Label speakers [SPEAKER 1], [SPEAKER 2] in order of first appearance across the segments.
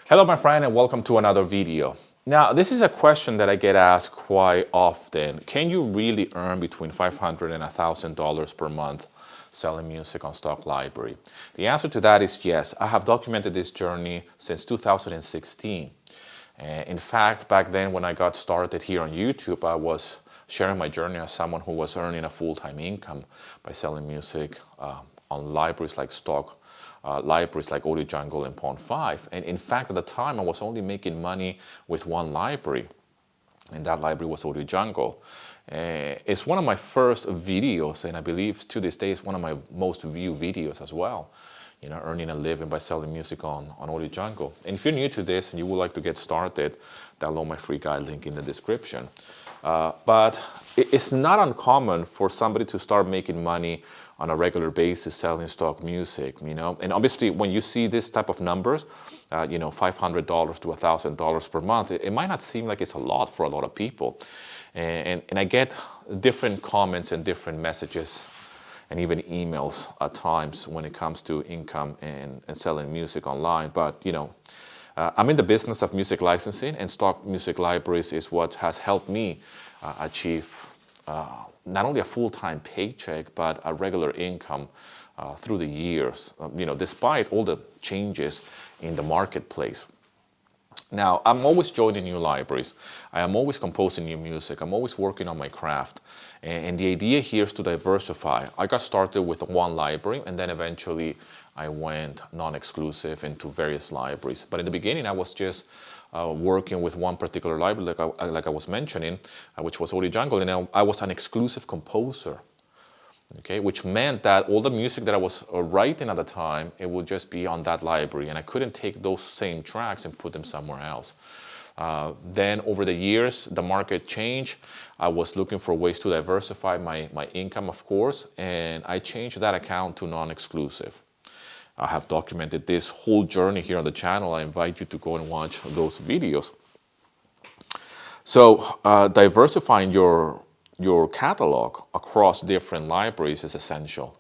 [SPEAKER 1] Hello, my friend, and welcome to another video. Now, this is a question that I get asked quite often. Can you really earn between $500 and $1,000 per month selling music on Stock Library? The answer to that is yes. I have documented this journey since 2016. In fact, back then when I got started here on YouTube, I was sharing my journey as someone who was earning a full-time income by selling music on libraries like Stock libraries like Audio Jungle and Pond 5. And in fact, at the time, I was only making money with one library, and that library was Audio Jungle. It's one of my first videos, and I believe to this day it's one of my most viewed videos as well. You know, earning a living by selling music on Audio Jungle. And if you're new to this and you would like to get started, download my free guide link in the description. But it's not uncommon for somebody to start making money on a regular basis selling stock music, you know. And obviously, when you see this type of numbers, $500 to $1,000 per month, it might not seem like it's a lot for a lot of people. And I get different comments and different messages and even emails at times when it comes to income and selling music online. But, I'm in the business of music licensing, and stock music libraries is what has helped me achieve not only a full-time paycheck, but a regular income through the years, despite all the changes in the marketplace. Now, I'm always joining new libraries. I am always composing new music. I'm always working on my craft. And the idea here is to diversify. I got started with one library, and then eventually I went non-exclusive into various libraries. But in the beginning, I was just working with one particular library, like I was mentioning, which was Audio Jungle, and I was an exclusive composer. Okay, which meant that all the music that I was writing at the time, it would just be on that library, and I couldn't take those same tracks and put them somewhere else. Then over the years, the market changed. I was looking for ways to diversify my income, of course, and I changed that account to non-exclusive. I have documented this whole journey here on the channel. I invite you to go and watch those videos. So diversifying your catalog across different libraries is essential.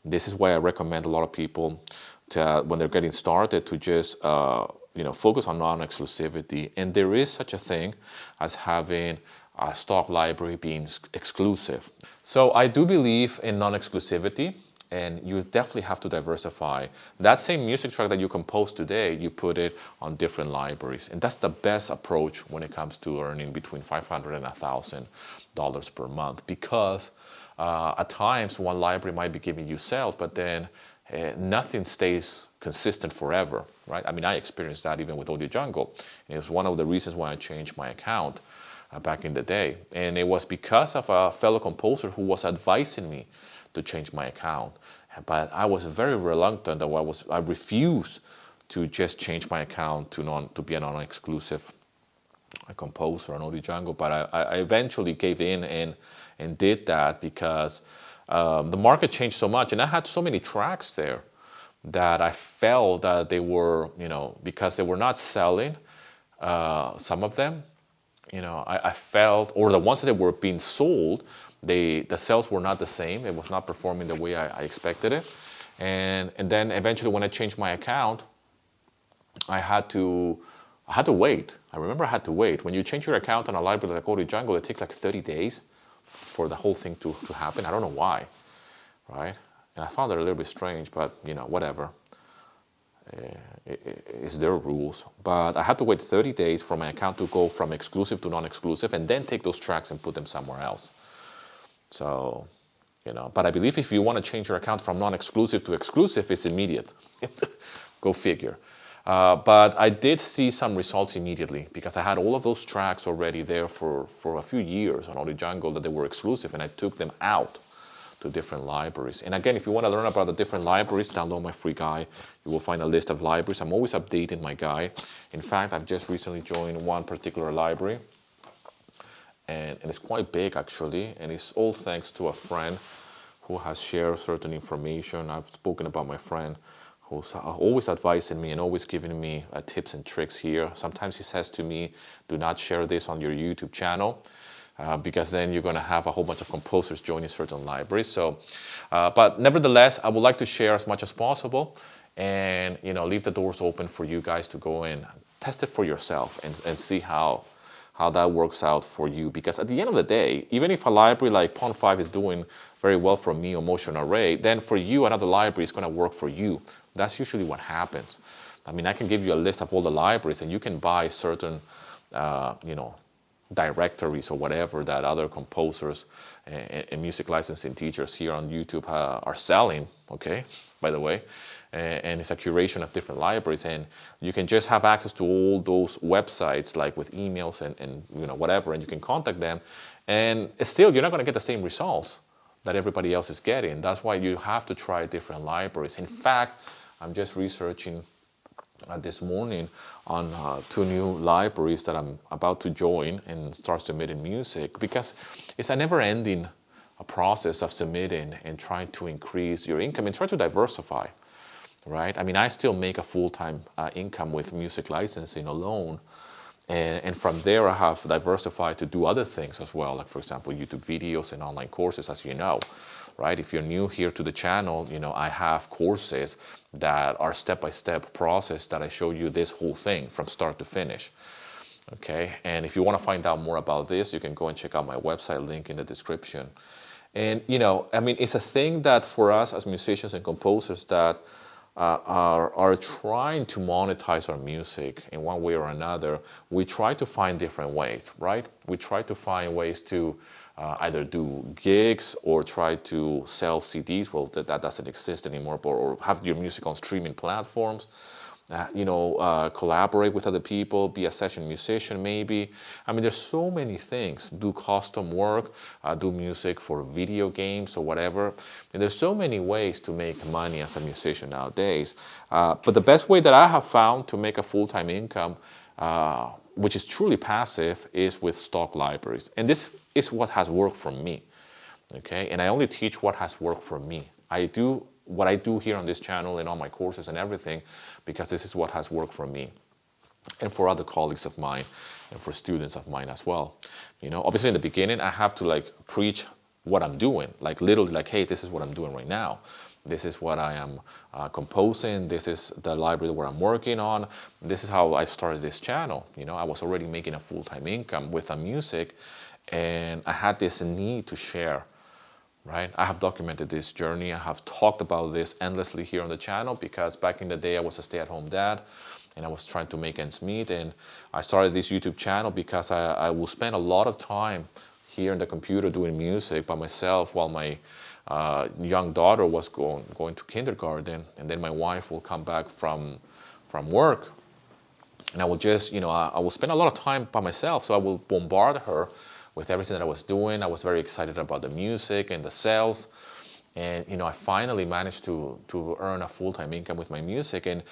[SPEAKER 1] This is why I recommend a lot of people to, when they're getting started, to just focus on non-exclusivity. And there is such a thing as having a stock library being exclusive. So I do believe in non-exclusivity, and you definitely have to diversify. That same music track that you compose today, you put it on different libraries. And that's the best approach when it comes to earning between $500 and $1,000 per month, because at times one library might be giving you sales, but then nothing stays consistent forever, right? I mean, I experienced that even with Audio Jungle. And it was one of the reasons why I changed my account back in the day. And it was because of a fellow composer who was advising me to change my account. But I was very reluctant. I refused to just change my account to be a non-exclusive composer on Audio Jungle. But I eventually gave in and did that because the market changed so much, and I had so many tracks there that I felt that they were, because they were not selling, some of them, I felt, or the ones that were being sold, the sales were not the same. It was not performing the way I expected it. And then eventually when I changed my account, I had to wait. I remember I had to wait. When you change your account on a library like Audio Jungle, it takes like 30 days for the whole thing to happen. I don't know why, right? And I found it a little bit strange, but whatever. It's their rules. But I had to wait 30 days for my account to go from exclusive to non-exclusive, and then take those tracks and put them somewhere else. So, but I believe if you want to change your account from non-exclusive to exclusive, it's immediate. Go figure. But I did see some results immediately because I had all of those tracks already there for a few years on Audio Jungle that they were exclusive, and I took them out to different libraries. And again, if you want to learn about the different libraries, download my free guide. You will find a list of libraries. I'm always updating my guide. In fact, I've just recently joined one particular library, and it's quite big actually, and it's all thanks to a friend who has shared certain information. I've spoken about my friend who's always advising me and always giving me tips and tricks here. Sometimes he says to me, do not share this on your YouTube channel because then you're going to have a whole bunch of composers joining certain libraries. So, but nevertheless, I would like to share as much as possible. and leave the doors open for you guys to go in, test it for yourself, and see how that works out for you. Because at the end of the day, even if a library like Pond5 is doing very well for me or Motion Array, then for you, another library is going to work for you. That's usually what happens. I mean, I can give you a list of all the libraries, and you can buy certain, directories or whatever that other composers and music licensing teachers here on YouTube are selling, okay, by the way. And it's a curation of different libraries, and you can just have access to all those websites, like with emails and whatever, and you can contact them, and still you're not going to get the same results that everybody else is getting. That's why you have to try different libraries. In fact, I'm just researching this morning on 2 new libraries that I'm about to join and start submitting music, because it's a never-ending process of submitting and trying to increase your income and try to diversify, right? I mean, I still make a full-time income with music licensing alone, and from there I have diversified to do other things as well, like for example YouTube videos and online courses, as you know. Right? If you're new here to the channel, I have courses that are step-by-step process that I show you this whole thing from start to finish. Okay, and if you want to find out more about this, you can go and check out my website, link in the description. And I mean, it's a thing that for us as musicians and composers that are trying to monetize our music in one way or another, we try to find different ways, right? We try to find ways to either do gigs or try to sell CDs. Well, that doesn't exist anymore, or have your music on streaming platforms. Collaborate with other people, be a session musician maybe. I mean, there's so many things. Do custom work, do music for video games or whatever. And there's so many ways to make money as a musician nowadays. But the best way that I have found to make a full-time income, which is truly passive, is with stock libraries. And this is what has worked for me, okay? And I only teach what has worked for me. I do what I do here on this channel and all my courses and everything because this is what has worked for me and for other colleagues of mine and for students of mine as well. Obviously in the beginning, I have to preach what I'm doing, literally hey, this is what I'm doing right now. This is what I am composing. This is the library where I'm working on. This is how I started this channel. I was already making a full-time income with the music, and I had this need to share, right? I have documented this journey. I have talked about this endlessly here on the channel because back in the day I was a stay-at-home dad and I was trying to make ends meet, and I started this YouTube channel because I will spend a lot of time here on the computer doing music by myself while my young daughter was going to kindergarten, and then my wife will come back from work, and I will just, I will spend a lot of time by myself, so I will bombard her with everything that I was doing. I was very excited about the music and the sales, and I finally managed to earn a full-time income with my music, and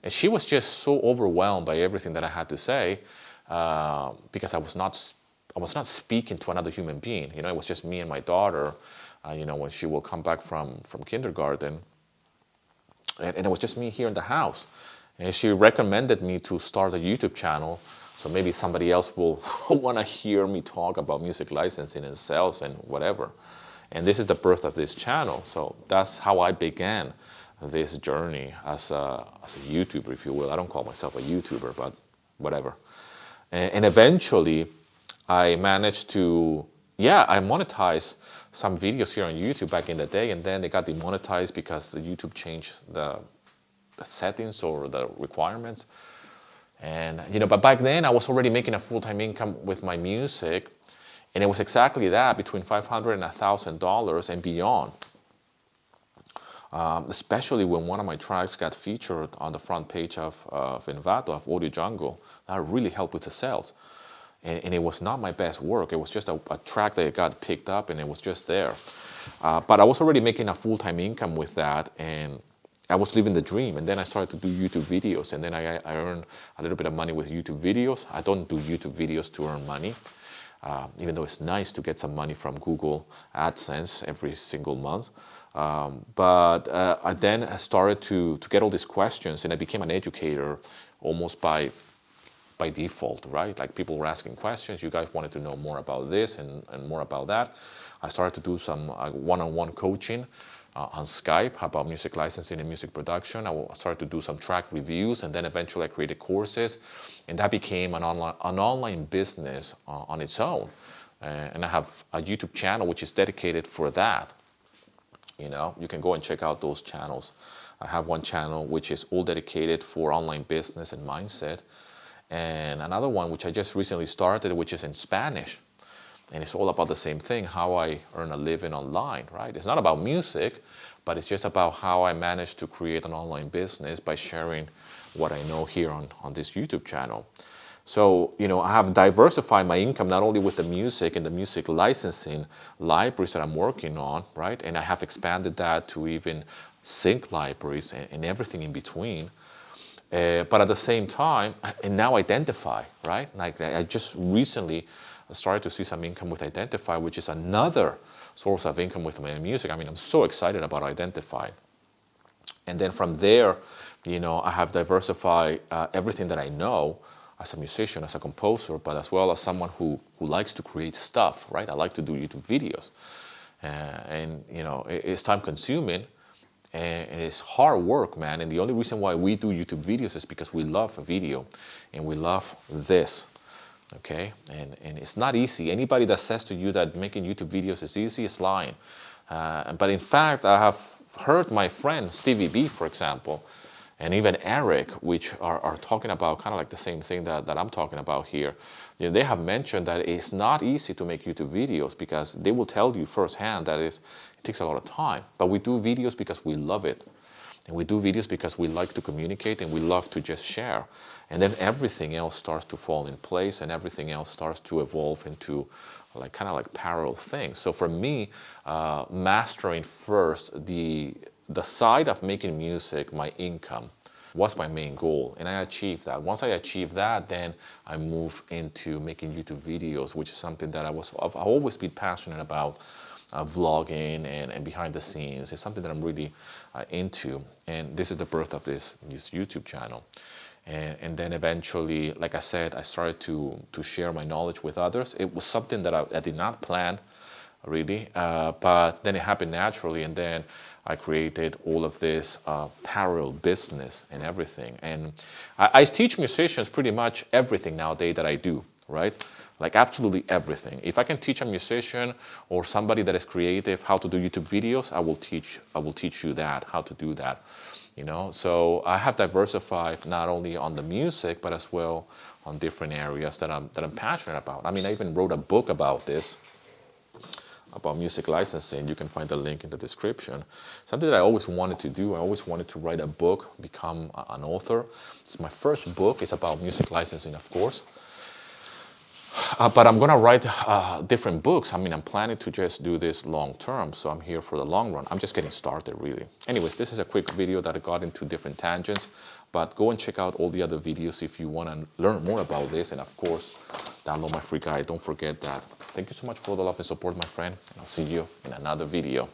[SPEAKER 1] she was just so overwhelmed by everything that I had to say because I was not speaking to another human being. It was just me and my daughter. When she will come back from kindergarten, and it was just me here in the house. And she recommended me to start a YouTube channel, so maybe somebody else will want to hear me talk about music licensing and sales and whatever. And this is the birth of this channel. So that's how I began this journey as a YouTuber, if you will. I don't call myself a YouTuber, but whatever. And eventually, I managed to, I monetized some videos here on YouTube back in the day, and then they got demonetized because the YouTube changed the settings or the requirements. And but back then I was already making a full-time income with my music, and it was exactly that, between $500 and $1,000 and beyond. Especially when one of my tracks got featured on the front page of Envato, of Audio Jungle. That really helped with the sales. And it was not my best work. It was just a track that got picked up, and it was just there. But I was already making a full-time income with that, and I was living the dream. And then I started to do YouTube videos, and then I earned a little bit of money with YouTube videos. I don't do YouTube videos to earn money, even though it's nice to get some money from Google AdSense every single month. But I then started to get all these questions, and I became an educator almost by default, right? Like people were asking questions. You guys wanted to know more about this and more about that. I started to do some one-on-one coaching on Skype about music licensing and music production. I started to do some track reviews, and then eventually I created courses, and that became an online business on its own. And I have a YouTube channel which is dedicated for that. You know, you can go and check out those channels. I have one channel which is all dedicated for online business and mindset, and another one which I just recently started, which is in Spanish. And it's all about the same thing, how I earn a living online, right? It's not about music, but it's just about how I managed to create an online business by sharing what I know here on this YouTube channel. So, you know, I have diversified my income not only with the music and the music licensing libraries that I'm working on, right? And I have expanded that to even sync libraries and everything in between. But at the same time, and now Identify, right? Like I just recently started to see some income with Identify, which is another source of income with my music. I mean, I'm so excited about Identify. And then from there, you know, I have diversified everything that I know as a musician, as a composer, but as well as someone who likes to create stuff, right? I like to do YouTube videos. And you know, it's time consuming and it's hard work, man. And the only reason why we do YouTube videos is because we love video and we love this. Okay, and it's not easy. Anybody that says to you that making YouTube videos is easy is lying. But in fact, I have heard my friend Stevie B, for example, and even Eric, which are talking about kind of like the same thing that I'm talking about here. You know, they have mentioned that it's not easy to make YouTube videos because they will tell you firsthand that it takes a lot of time. But we do videos because we love it. And we do videos because we like to communicate and we love to just share. And then everything else starts to fall in place and everything else starts to evolve into like kind of like parallel things. So for me, mastering first the side of making music, my income, was my main goal. And I achieved that. Once I achieved that, then I move into making YouTube videos, which is something that I've always been passionate about. Vlogging and behind the scenes. It's something that I'm really into, and this is the birth of this YouTube channel. And then eventually, like I said, I started to share my knowledge with others. It was something that I did not plan, really, but then it happened naturally, and then I created all of this parallel business and everything. And I teach musicians pretty much everything nowadays that I do, right? Like absolutely everything. If I can teach a musician or somebody that is creative how to do YouTube videos, I will teach you that, how to do that. You know, so I have diversified not only on the music, but as well on different areas that I'm passionate about. I mean, I even wrote a book about this, about music licensing. You can find the link in the description. Something that I always wanted to do. I always wanted to write a book, become an author. It's my first book. It's about music licensing, of course. But I'm going to write different books. I mean, I'm planning to just do this long term, so I'm here for the long run. I'm just getting started, really. Anyways, this is a quick video that I got into different tangents, but go and check out all the other videos if you want to learn more about this. And of course, download my free guide. Don't forget that. Thank you so much for the love and support, my friend. I'll see you in another video.